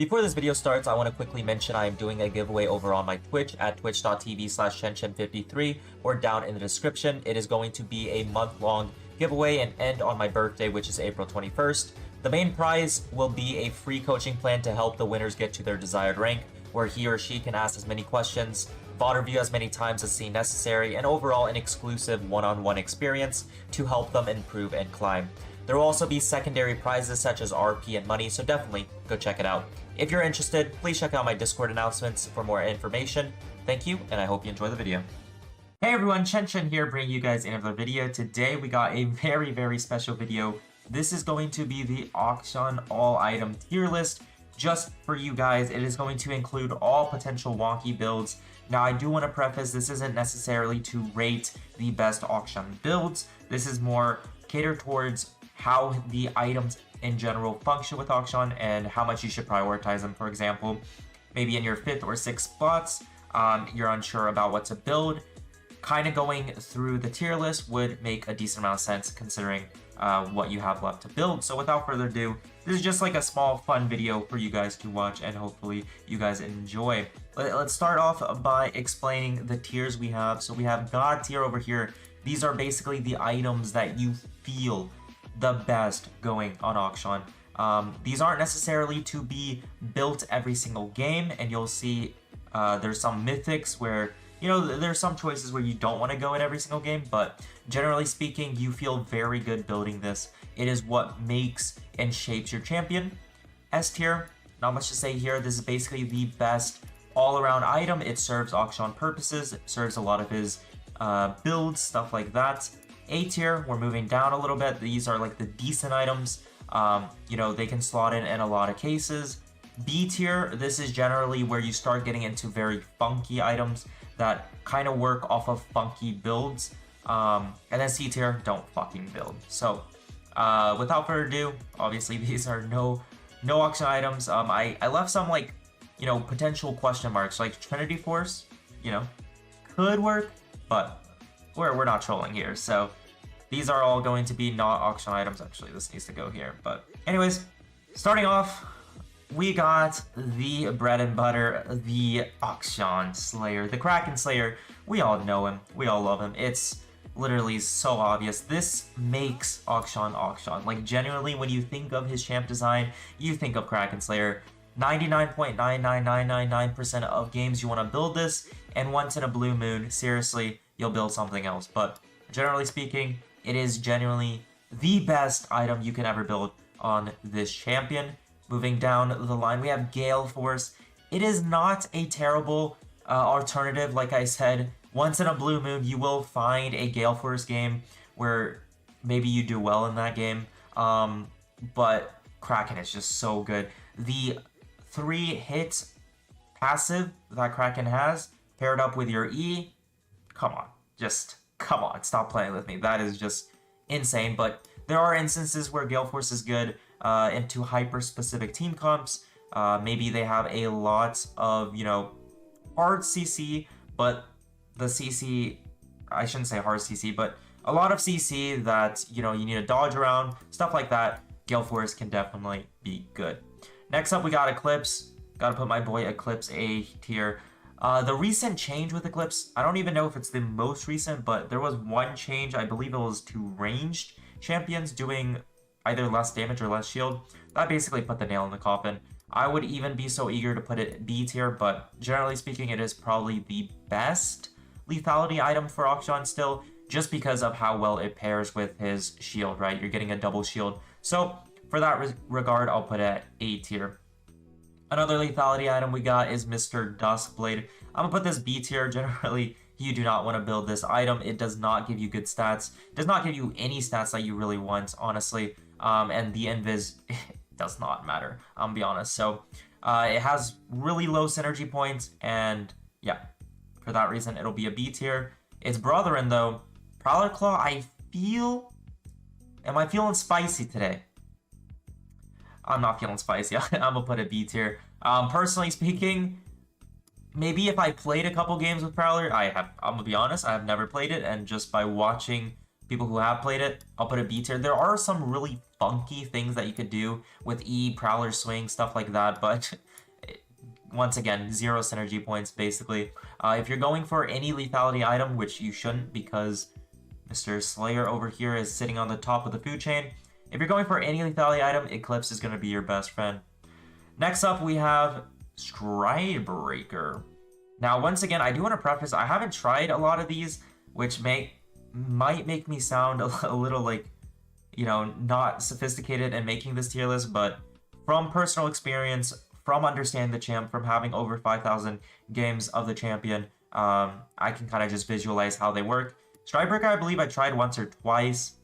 Before this video starts, I want to quickly mention I am doing a giveaway over on my Twitch at twitch.tv/ChenChen53 or down in the description. It is going to be a month-long giveaway and end on my birthday, which is April 21st. The main prize will be a free coaching plan to help the winners get to their desired rank, where he or she can ask as many questions, VOD review as many times as seen necessary, and overall an exclusive one-on-one experience to help them improve and climb. There will also be secondary prizes such as RP and money, so definitely go check it out. If you're interested, please check out my Discord announcements for more information. Thank you, and I hope you enjoy the video. Hey everyone, Chen here, bringing you guys another video. Today we got a very special video. This is going to be the Akshan all-item tier list just for you guys. It is going to include all potential wonky builds. Now, I do want to preface, this isn't necessarily to rate the best Akshan builds. This is more catered towards how the items in general function with Akshan and how much you should prioritize them. For example, maybe in your 5th or 6th spots, you're unsure about what to build. Kind of going through the tier list would make a decent amount of sense considering what you have left to build. So without further ado, this is just like a small fun video for you guys to watch and hopefully you guys enjoy. Let's start off by explaining the tiers we have. So we have God tier over here. These are basically the items that you feel the best going on Akshan. These aren't necessarily to be built every single game, and you'll see there's some mythics where, you know, there's some choices where you don't want to go in every single game, but generally speaking, you feel very good building this. It is what makes and shapes your champion. S tier, not much to say here. This is basically the best all-around item. It serves Akshan purposes. It serves a lot of his builds, stuff like that. A tier, we're moving down a little bit. These are like the decent items. You know, they can slot in a lot of cases. B tier, this is generally where you start getting into very funky items that kind of work off of funky builds. And then C tier, don't fucking build. So without further ado, obviously these are no Akshan items. I left some, like, you know, potential question marks, like Trinity Force, you know, could work, but we're not trolling here. So these are all going to be not Akshan items. Actually, this needs to go here. But anyways, starting off, we got the bread and butter, the Akshan Slayer, the Kraken Slayer. We all know him. We all love him. It's literally so obvious. This makes Akshan Akshan. Like, genuinely, when you think of his champ design, you think of Kraken Slayer. 99.99999% of games you want to build this, and once in a blue moon, seriously, you'll build something else. But generally speaking, it is genuinely the best item you can ever build on this champion. Moving down the line, we have Gale Force. It is not a terrible alternative. Like I said, once in a blue moon, you will find a Gale Force game where maybe you do well in that game. But Kraken is just so good. The 3-hit passive that Kraken has, paired up with your E, come on, just come on, stop playing with me. That is just insane. But there are instances where Gale Force is good into hyper-specific team comps. Maybe they have a lot of, you know, hard CC, but the CC, I shouldn't say hard CC, but a lot of CC that, you know, you need to dodge around, stuff like that. Gale Force can definitely be good. Next up, we got Eclipse. Gotta put my boy Eclipse A tier. The recent change with Eclipse, I don't even know if it's the most recent, but there was one change. I believe it was to ranged champions doing either less damage or less shield. That basically put the nail in the coffin. I would even be so eager to put it B tier, but generally speaking, it is probably the best lethality item for Akshan still, just because of how well it pairs with his shield, right? You're getting a double shield. So for that regard, I'll put it at A tier. Another lethality item we got is Mr. Duskblade. I'm gonna put this B tier. Generally, you do not want to build this item. It does not give you good stats. It does not give you any stats that you really want, honestly. And the invis does not matter, I'm gonna be honest. So it has really low synergy points, and yeah, for that reason, it'll be a B tier. Its brethren, though, Prowler Claw, am I feeling spicy today? I'm not feeling spicy. I'm gonna put a B tier. Personally speaking, maybe if I played a couple games with Prowler, I'm gonna be honest, I have never played it, and just by watching people who have played it, I'll put it B tier. There are some really funky things that you could do with E, Prowler Swing, stuff like that, but once again, 0 synergy points, basically. If you're going for any lethality item, which you shouldn't because Mr. Slayer over here is sitting on the top of the food chain, if you're going for any lethality item, Eclipse is going to be your best friend. Next up, we have Stridebreaker. Now, once again, I do want to preface, I haven't tried a lot of these, which might make me sound a little like, you know, not sophisticated in making this tier list, but from personal experience, from understanding the champ, from having over 5,000 games of the champion, I can kind of just visualize how they work. Stridebreaker, I believe I tried once or twice.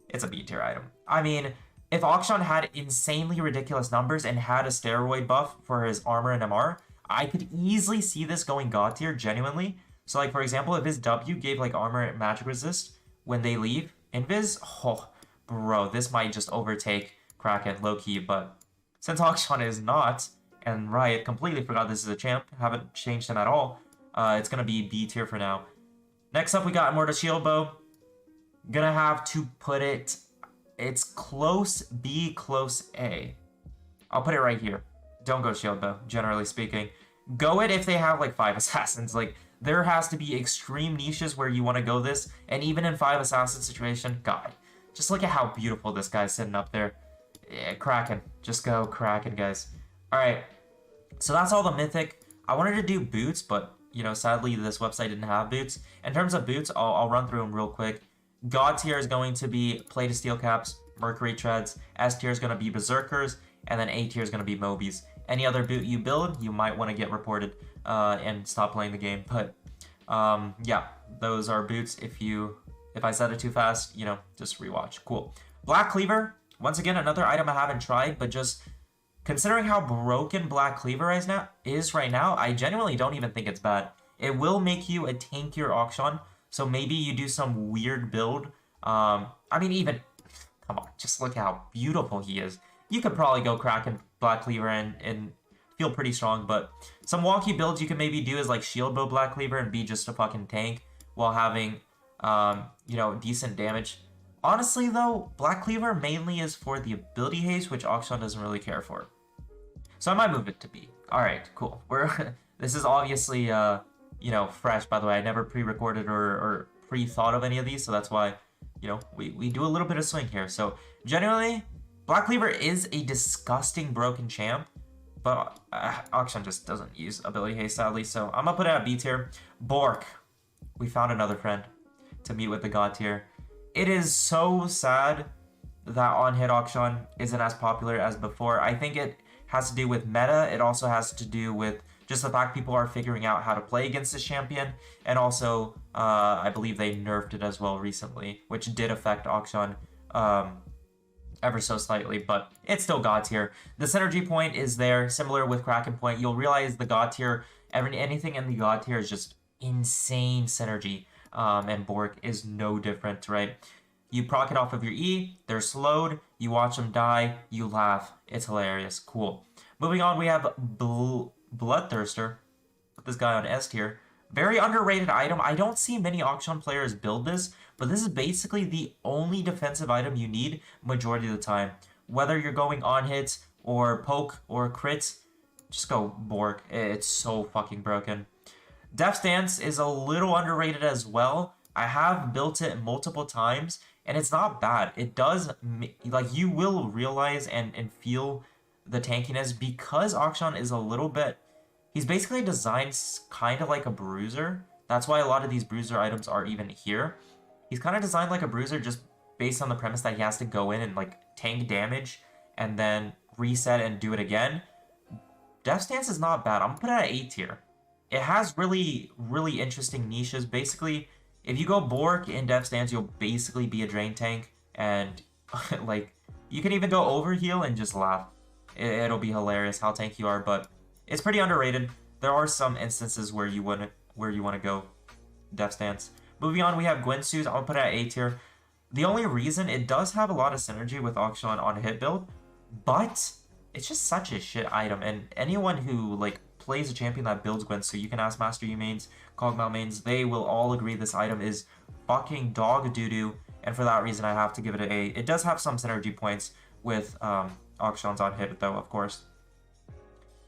It's a B tier item. I mean, if Akshan had insanely ridiculous numbers and had a steroid buff for his armor and MR, I could easily see this going God tier, genuinely. So, like, for example, if his W gave, like, armor and magic resist when they leave Invis, oh, bro, this might just overtake Kraken, low-key, but since Akshan is not, and Riot completely forgot this is a champ, haven't changed him at all, it's gonna be B tier for now. Next up, we got Immortal Shield Bow. Gonna have to put it, it's close B, close A. I'll put it right here. Don't go Shield Bow, generally speaking. Go it if they have like 5 assassins. Like, there has to be extreme niches where you want to go this, and even in 5 assassin situation, God, just look at how beautiful this guy's sitting up there. Yeah, Kraken. Just go Kraken, guys. Alright, so that's all the Mythic. I wanted to do boots, but, you know, sadly this website didn't have boots. In terms of boots, I'll run through them real quick. God tier is going to be Plated Steel Caps, Mercury Treads. S tier is going to be Berserkers, and then A tier is going to be Mobies. Any other boot you build, you might want to get reported and stop playing the game. But yeah, those are boots. If I said it too fast, you know, just rewatch. Cool. Black Cleaver, once again, another item I haven't tried, but just considering how broken Black Cleaver is right now, I genuinely don't even think it's bad. It will make you a tankier Akshan, so maybe you do some weird build. I mean, even, come on, just look how beautiful he is. You could probably go Kraken, Black Cleaver, and feel pretty strong, but some wonky builds you can maybe do is like Shield Bow Black Cleaver and be just a fucking tank while having, you know, decent damage. Honestly, though, Black Cleaver mainly is for the ability haste, which Akshan doesn't really care for. So I might move it to B. Alright, cool. This is obviously, you know, fresh, by the way. I never pre-recorded or pre-thought of any of these, so that's why, you know, we do a little bit of swing here. So, generally, Black Cleaver is a disgusting broken champ, but Akshan just doesn't use ability haste, sadly, so I'm gonna put it at B tier. Bork. We found another friend to meet with the God tier. It is so sad that on-hit Akshan isn't as popular as before. I think it has to do with meta. It also has to do with just the fact people are figuring out how to play against this champion, and also I believe they nerfed it as well recently, which did affect Akshan ever so slightly, but it's still God tier. The synergy point is there, similar with Kraken point. You'll realize the God tier, anything in the God tier is just insane synergy, and Bork is no different, right? You proc it off of your E, they're slowed, you watch them die, you laugh. It's hilarious. Cool. Moving on, we have Bloodthirster. Put this guy on S tier. Very underrated item. I don't see many Akshan players build this, but this is basically the only defensive item you need majority of the time. Whether you're going on hits or poke or crits, just go Bork. It's so fucking broken. Death Stance is a little underrated as well. I have built it multiple times, and it's not bad. It does, like, you will realize and feel the tankiness because Akshan is a little bit, he's basically designed kind of like a bruiser. That's why a lot of these bruiser items are even here. He's kind of designed like a bruiser just based on the premise that he has to go in and like tank damage and then reset and do it again. Death Stance is not bad. I'm gonna put it at A tier. It has really, really interesting niches. Basically, if you go Bork in Death Stance, you'll basically be a drain tank, and like you can even go overheal and just laugh. It'll be hilarious how tanky you are, but it's pretty underrated. There are some instances where you want to go Death Stance. Moving on, we have Gwensu's. I'll put it at A tier. The only reason, it does have a lot of synergy with Akshan on hit build, but it's just such a shit item. And anyone who like plays a champion that builds Gwensu, you can ask Master Yi mains, Kog'Maw mains, they will all agree this item is fucking dog doo-doo. and for that reason I have to give it an A. It does have some synergy points with Akshan's on hit though, of course.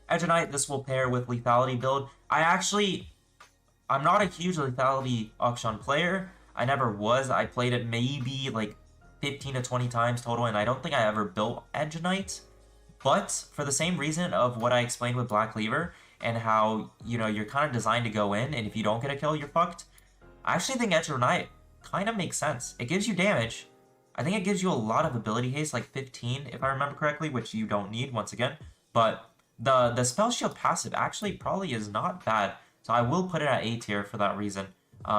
Edge Knight, this will pair with Lethality build. I'm not a huge Lethality Akshan player. I never was. I played it maybe like 15 to 20 times total, and I don't think I ever built Edge Knight. But for the same reason of what I explained with Black Cleaver, and how, you know, you're kind of designed to go in, and if you don't get a kill, you're fucked. I actually think Edge Knight kind of makes sense. It gives you damage. I think it gives you a lot of ability haste, like 15, if I remember correctly, which you don't need, once again. But the Spell Shield passive actually probably is not bad. So I will put it at A tier for that reason.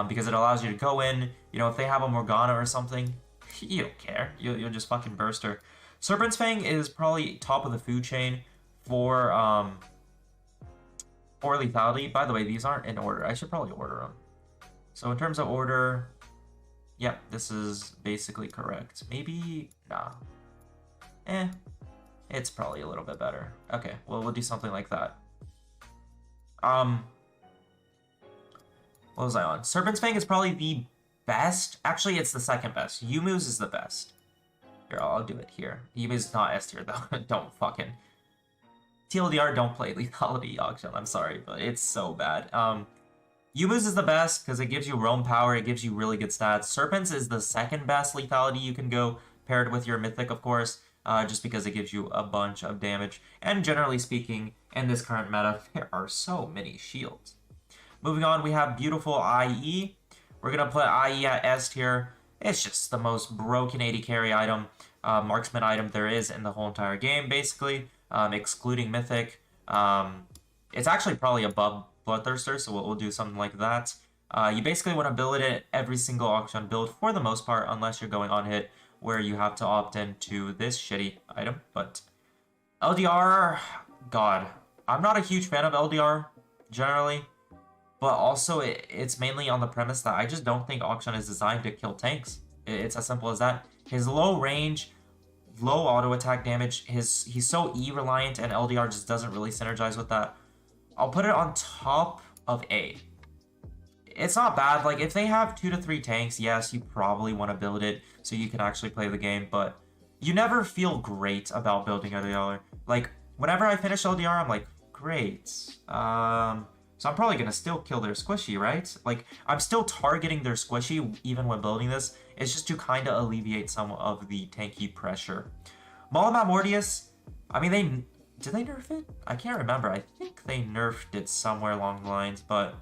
Because it allows you to go in, you know, if they have a Morgana or something, you don't care. You'll just fucking burst her. Serpent's Fang is probably top of the food chain for lethality. By the way, these aren't in order. I should probably order them. So in terms of order, yeah, this is basically correct. Maybe, nah. It's probably a little bit better. Okay, well, we'll do something like that. What was I on? Serpent's Fang is probably the best. Actually, it's the second best. Yumu's is the best. Here, I'll do it here. Yumu's not S tier, though. Don't fucking... TLDR, don't play Lethality Akshan. I'm sorry, but it's so bad. Yumu's is the best because it gives you roam power. It gives you really good stats. Serpent's is the second best lethality you can go, paired with your Mythic, of course, just because it gives you a bunch of damage. And generally speaking, in this current meta, there are so many shields. Moving on, we have beautiful IE. We're going to put IE at S tier. It's just the most broken AD carry item, marksman item there is in the whole entire game, basically, excluding Mythic. It's actually probably above Bloodthirster, so we'll do something like that. You basically want to build it every single Akshan build for the most part, unless you're going on hit, where you have to opt into this shitty item. But LDR, God, I'm not a huge fan of LDR, generally. But also, it's mainly on the premise that I just don't think Akshan is designed to kill tanks. It's as simple as that. His low range, low auto attack damage, he's so E-reliant, and LDR just doesn't really synergize with that. I'll put it on top of A. It's not bad. Like, if they have 2 to 3 tanks, yes, you probably want to build it so you can actually play the game, but you never feel great about building LDR. Like, whenever I finish LDR, I'm like, great. So I'm probably going to still kill their squishy, right? Like, I'm still targeting their squishy even when building this. It's just to kind of alleviate some of the tanky pressure. Malamat Mortius, I mean, did they nerf it? I can't remember. I think they nerfed it somewhere along the lines, but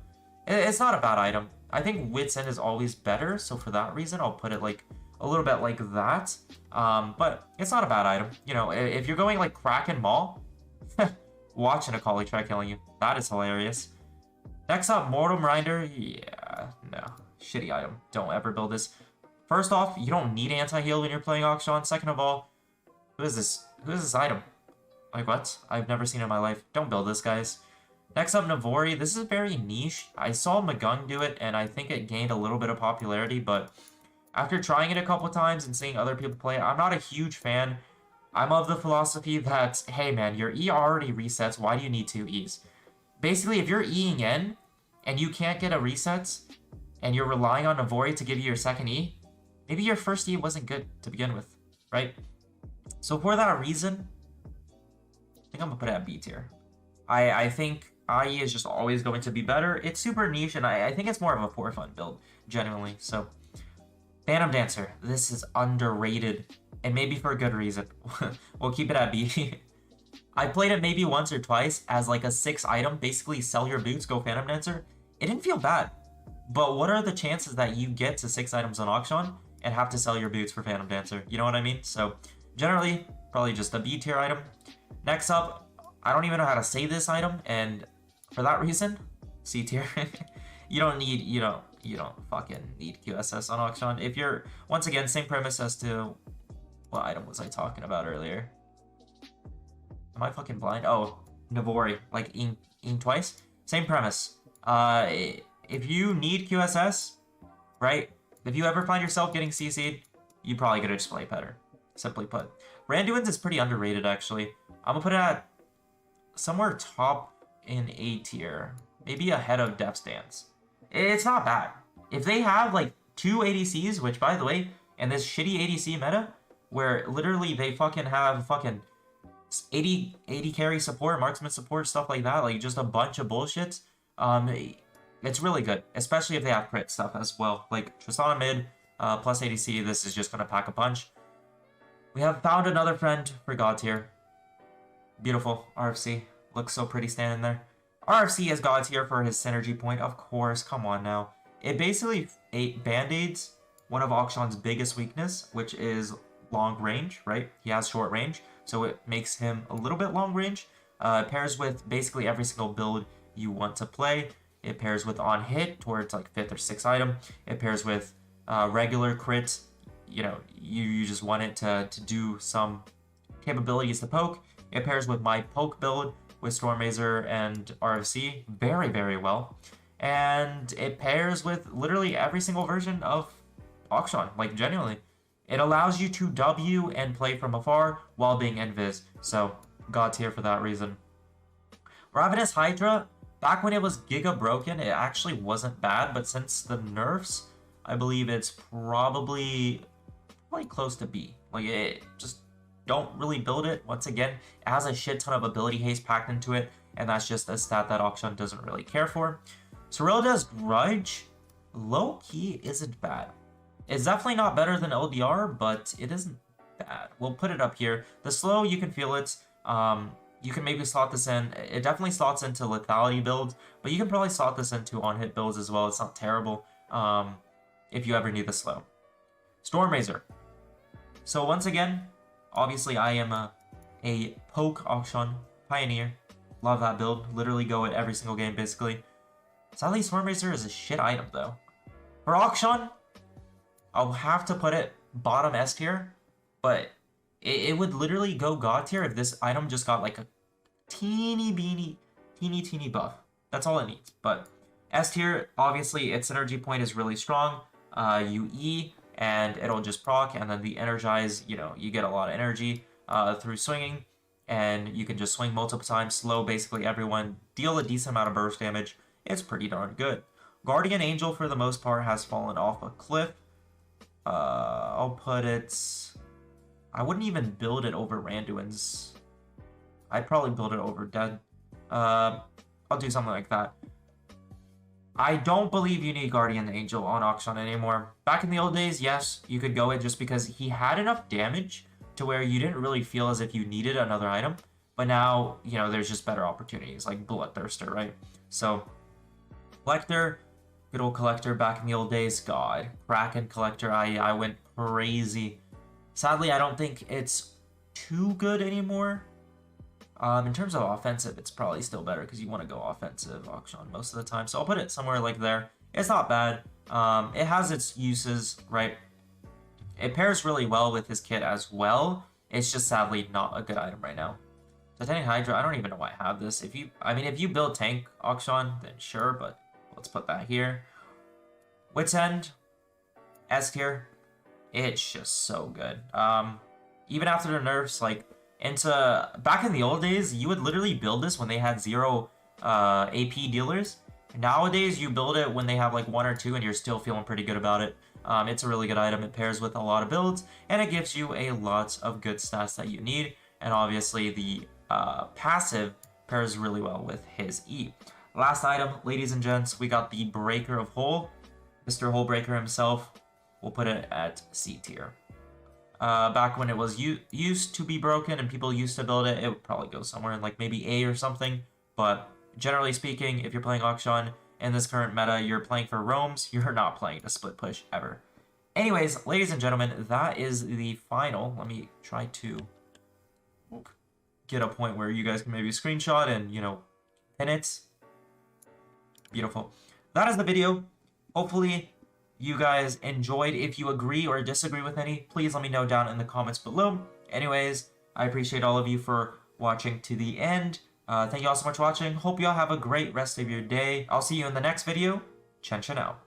it's not a bad item. I think Wit's End is always better, so for that reason, I'll put it like a little bit like that. But it's not a bad item. You know, if you're going like Kraken Maul, watching a Akali try killing you. That is hilarious. Next up, Mortal Minder. Yeah, no. Shitty item. Don't ever build this. First off, you don't need anti-heal when you're playing Akshan. Second of all, who is this? Who is this item? Like, what? I've never seen it in my life. Don't build this, guys. Next up, Navori. This is very niche. I saw Magung do it, and I think it gained a little bit of popularity, but after trying it a couple times and seeing other people play it, I'm not a huge fan. I'm of the philosophy that, hey man, your E already resets. Why do you need 2 E's? Basically, if you're Eing in and you can't get a reset and you're relying on Navori to give you your second E, maybe your first E wasn't good to begin with, right? So for that reason, I think I'm going to put it at B tier. I think IE is just always going to be better. It's super niche, and I think it's more of a for fun build, genuinely. So, Phantom Dancer. This is underrated, and maybe for a good reason. We'll keep it at B. I played it maybe once or twice as like a 6 item, basically sell your boots, go Phantom Dancer. It didn't feel bad, but what are the chances that you get to 6 items on Akshan and have to sell your boots for Phantom Dancer? You know what I mean? So generally, probably just a B tier item. Next up, I don't even know how to say this item, and for that reason, C tier. You don't fucking need QSS on Akshan. If you're, once again, same premise as to, what item was I talking about earlier? Am I fucking blind? Oh, Navori, like Ing twice. Same premise. If you need QSS, right? If you ever find yourself getting CC'd, you probably get a display better. Simply put. Randuin's is pretty underrated, actually. I'm gonna put it at somewhere top in A tier. Maybe ahead of Depth's Dance. It's not bad. If they have like 2 ADCs, which by the way, And this shitty ADC meta, where literally they fucking have fucking 80 carry support, marksman support, stuff like that, like just a bunch of bullshit. It's really good, especially if they have crit stuff as well. Like Tristana mid, plus ADC, this is just gonna pack a punch. We have found another friend for God tier. Beautiful, RFC. Looks so pretty standing there. RFC is God tier for his synergy point, of course, come on now. It basically band-aids one of Akshan's biggest weakness, which is long range, right? He has short range, so it makes him a little bit long range. It pairs with basically every single build you want to play. It pairs with on hit towards like 5th or 6th item. It pairs with regular crit. You know, you just want it to do some capabilities to poke. It pairs with my poke build with Stormrazer and RFC very, very well. And it pairs with literally every single version of Akshan, like genuinely. It allows you to W and play from afar while being invis. So, God tier for that reason. Ravenous Hydra, back when it was Giga broken, it actually wasn't bad, but since the nerfs, I believe it's probably close to B. Like, it just don't really build it. Once again, it has a shit ton of ability haste packed into it, and that's just a stat that Akshan doesn't really care for. Serilda's Grudge, low-key isn't bad. It's definitely not better than LDR, but it isn't bad. We'll put it up here. The slow, you can feel it. You can maybe slot this in. It definitely slots into lethality builds, but you can probably slot this into on-hit builds as well. It's not terrible if you ever need the slow. Stormrazer. So once again, obviously I am a poke Akshan pioneer. Love that build. Literally go at every single game, basically. Sadly, Stormrazer is a shit item, though. For Akshan, I'll have to put it bottom S tier, but it would literally go God tier if this item just got like a teeny buff. That's all it needs. But S tier, obviously, its synergy point is really strong. You E, and it'll just proc, and then the energize, you know, you get a lot of energy through swinging, and you can just swing multiple times, slow basically everyone, deal a decent amount of burst damage. It's pretty darn good. Guardian Angel, for the most part, has fallen off a cliff. I'll put it... I wouldn't even build it over Randuin's. I'd probably build it over Dead. I'll do something like that. I don't believe you need Guardian Angel on Akshan anymore. Back in the old days, yes, you could go it just because he had enough damage to where you didn't really feel as if you needed another item. But now, you know, there's just better opportunities, like Bloodthirster, right? So, Collector, good old Collector back in the old days. God, Kraken Collector, I went crazy. Sadly, I don't think it's too good anymore. In terms of offensive, it's probably still better because you want to go offensive Akshan most of the time. So I'll put it somewhere like there. It's not bad. It has its uses, right? It pairs really well with his kit as well. It's just sadly not a good item right now. Titanic Hydra, I don't even know why I have this. If you build tank Akshan, then sure, but let's put that here. Wit's End, S tier. It's just so good. Even after the nerfs, like, back in the old days, you would literally build this when they had 0 AP dealers. Nowadays, you build it when they have like 1 or 2 and you're still feeling pretty good about it. It's a really good item. It pairs with a lot of builds, and it gives you a lot of good stats that you need. And obviously, the passive pairs really well with his E. Last item, ladies and gents, we got the Breaker of Hull. Mr. Hullbreaker himself. We'll put it at C tier. Back when it was used to be broken and people used to build it, it would probably go somewhere in like maybe A or something. But generally speaking, if you're playing Akshan in this current meta, you're playing for roams, you're not playing a split push ever. Anyways, ladies and gentlemen, that is the final. Let me try to get a point where you guys can maybe screenshot and, you know, pin it. Beautiful. That is the video. Hopefully you guys enjoyed. If you agree or disagree with any, please let me know down in the comments below. Anyways, I appreciate all of you for watching to the end. Thank you all so much for watching. Hope you all have a great rest of your day. I'll see you in the next video. Chen out.